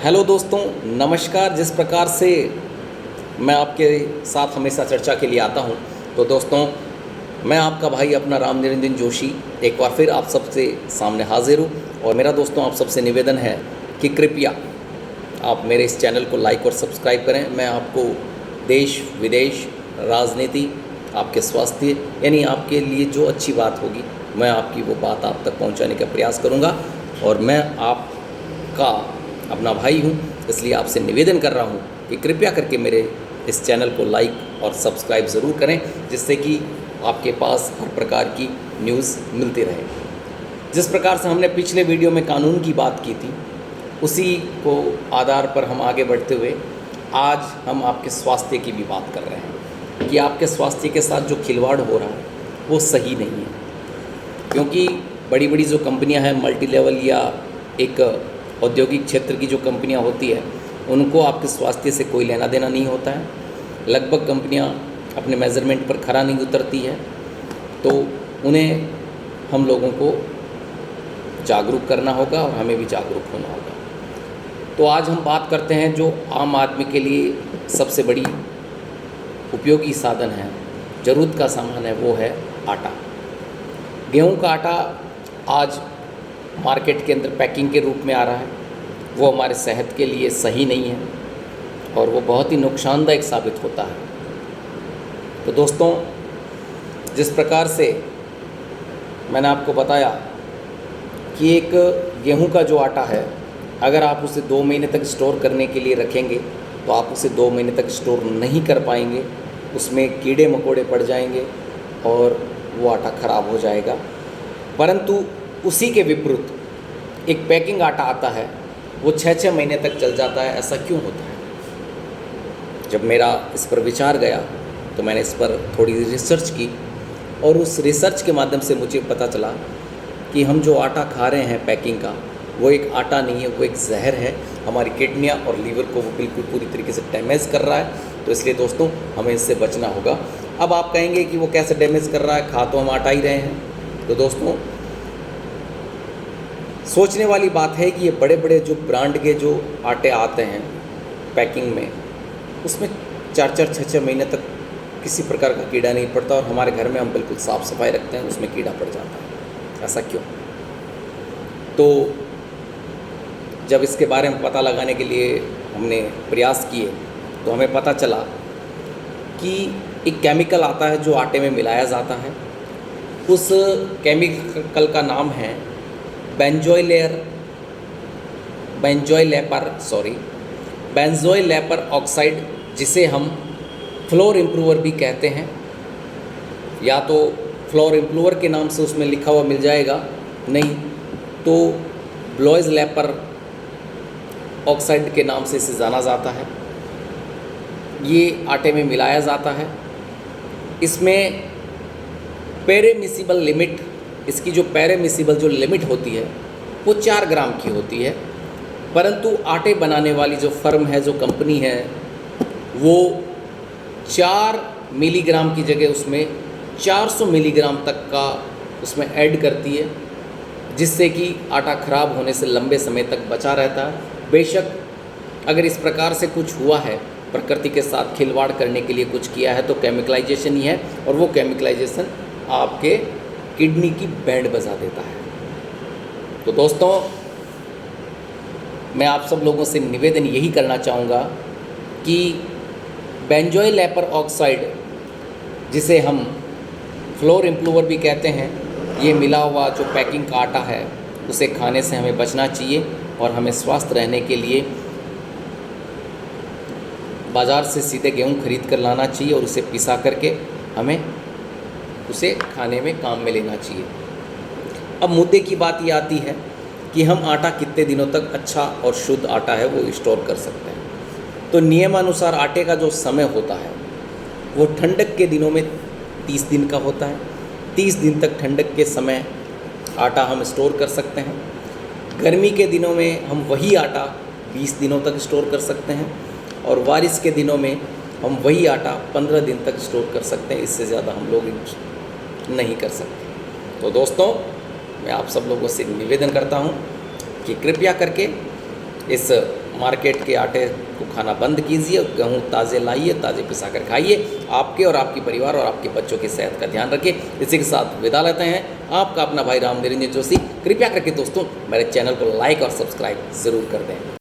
Hello दोस्तों, नमस्कार। जिस प्रकार से मैं आपके साथ हमेशा चर्चा के लिए आता हूं, तो दोस्तों मैं आपका भाई अपना राम निरंजन जोशी एक बार फिर आप सबसे सामने हाजिर हूं। और मेरा दोस्तों आप सबसे निवेदन है कि कृपया आप मेरे इस चैनल को लाइक और सब्सक्राइब करें। मैं आपको देश विदेश, राजनीति, आपके स्वास्थ्य यानी आपके लिए जो अच्छी बात होगी मैं आपकी वो बात आप तक पहुंचाने का प्रयास करूंगा। और मैं आपका अपना भाई हूं, इसलिए आपसे निवेदन कर रहा हूं कि कृपया करके मेरे इस चैनल को लाइक और सब्सक्राइब ज़रूर करें, जिससे कि आपके पास हर प्रकार की न्यूज़ मिलती रहे। जिस प्रकार से हमने पिछले वीडियो में कानून की बात की थी, उसी को आधार पर हम आगे बढ़ते हुए आज हम आपके स्वास्थ्य की भी बात कर रहे हैं कि आपके स्वास्थ्य के साथ जो खिलवाड़ हो रहा है वो सही नहीं है। क्योंकि बड़ी बड़ी जो कंपनियां हैं, मल्टी लेवल या एक औद्योगिक क्षेत्र की जो कंपनियां होती है, उनको आपके स्वास्थ्य से कोई लेना देना नहीं होता है। लगभग कंपनियां अपने मेज़रमेंट पर खरा नहीं उतरती है, तो उन्हें हम लोगों को जागरूक करना होगा और हमें भी जागरूक होना होगा। तो आज हम बात करते हैं जो आम आदमी के लिए सबसे बड़ी उपयोगी साधन है, ज़रूरत का सामान है, वो है आटा। गेहूं का आटा आज मार्केट के अंदर पैकिंग के रूप में आ रहा है। वो हमारे सेहत के लिए सही नहीं है और वो बहुत ही नुकसानदायक साबित होता है। तो दोस्तों, जिस प्रकार से मैंने आपको बताया कि एक गेहूं का जो आटा है, अगर आप उसे 2 महीने तक स्टोर करने के लिए रखेंगे तो आप उसे 2 महीने तक स्टोर नहीं कर पाएंगे। उसमें कीड़े मकोड़े पड़ जाएंगे और वो आटा ख़राब हो जाएगा। परंतु उसी के विपरीत एक पैकिंग आटा आता है, वो 6-6 महीने तक चल जाता है। ऐसा क्यों होता है? जब मेरा इस पर विचार गया तो मैंने इस पर थोड़ी रिसर्च की और उस रिसर्च के माध्यम से मुझे पता चला कि हम जो आटा खा रहे हैं पैकिंग का, वो एक आटा नहीं है, वो एक जहर है। हमारी किडनियाँ और लीवर को वो बिल्कुल पूरी तरीके से डैमेज कर रहा है। तो इसलिए दोस्तों हमें इससे बचना होगा। अब आप कहेंगे कि वो कैसे डैमेज कर रहा है, खा तो हम आटा ही रहे हैं। तो दोस्तों, सोचने वाली बात है कि ये बड़े बड़े जो ब्रांड के जो आटे आते हैं पैकिंग में, उसमें 4-4, 6-6 महीने तक किसी प्रकार का कीड़ा नहीं पड़ता और हमारे घर में हम बिल्कुल साफ़ सफाई रखते हैं, उसमें कीड़ा पड़ जाता है। ऐसा क्यों? तो जब इसके बारे में पता लगाने के लिए हमने प्रयास किए तो हमें पता चला कि एक केमिकल आता है जो आटे में मिलाया जाता है। उस केमिकल का नाम है बेंजोइलेपर ऑक्साइड, जिसे हम फ्लोर इम्प्रूवर भी कहते हैं। या तो फ्लोर इम्प्रूवर के नाम से उसमें लिखा हुआ मिल जाएगा, नहीं तो ब्लोइज लेपर ऑक्साइड के नाम से इसे जाना जाता है। ये आटे में मिलाया जाता है। इसमें पेरेमिसिबल लिमिट, इसकी जो पेरेमिसिबल जो लिमिट होती है वो 4 ग्राम की होती है। परंतु आटे बनाने वाली जो फर्म है, जो कंपनी है, वो 4 मिलीग्राम की जगह उसमें 400 मिलीग्राम तक का उसमें ऐड करती है, जिससे कि आटा ख़राब होने से लंबे समय तक बचा रहता है। बेशक अगर इस प्रकार से कुछ हुआ है, प्रकृति के साथ खिलवाड़ करने के लिए कुछ किया है, तो केमिकलाइजेशन ही है और वो केमिकलाइजेशन आपके किडनी की बैंड बजा देता है। तो दोस्तों, मैं आप सब लोगों से निवेदन यही करना चाहूँगा कि बेंजोइलेपर ऑक्साइड, जिसे हम फ्लोर इम्प्रूवर भी कहते हैं, ये मिला हुआ जो पैकिंग का आटा है, उसे खाने से हमें बचना चाहिए और हमें स्वस्थ रहने के लिए बाज़ार से सीधे गेहूँ खरीद कर लाना चाहिए और उसे पिसा करके हमें उसे खाने में काम में लेना चाहिए। अब मुद्दे की बात ये आती है कि हम आटा कितने दिनों तक अच्छा और शुद्ध आटा है वो स्टोर कर सकते हैं। तो नियमानुसार आटे का जो समय होता है वो ठंडक के दिनों में 30 दिन का होता है। 30 दिन तक ठंडक के समय आटा हम स्टोर कर सकते हैं। गर्मी के दिनों में हम वही आटा 20 दिनों तक स्टोर कर सकते हैं और बारिश के दिनों में हम वही आटा 15 दिन तक स्टोर कर सकते हैं। इससे ज़्यादा हम लोग नहीं कर सकते। तो दोस्तों, मैं आप सब लोगों से निवेदन करता हूं कि कृपया करके इस मार्केट के आटे को खाना बंद कीजिए, गेहूँ ताज़े लाइए, ताज़े पिसा कर खाइए। आपके और आपके परिवार और आपके बच्चों की सेहत का ध्यान रखिए। इसी के साथ विदा लेते हैं, आपका अपना भाई राम निरंजन जोशी। कृपया करके दोस्तों मेरे चैनल को लाइक और सब्सक्राइब ज़रूर कर दें।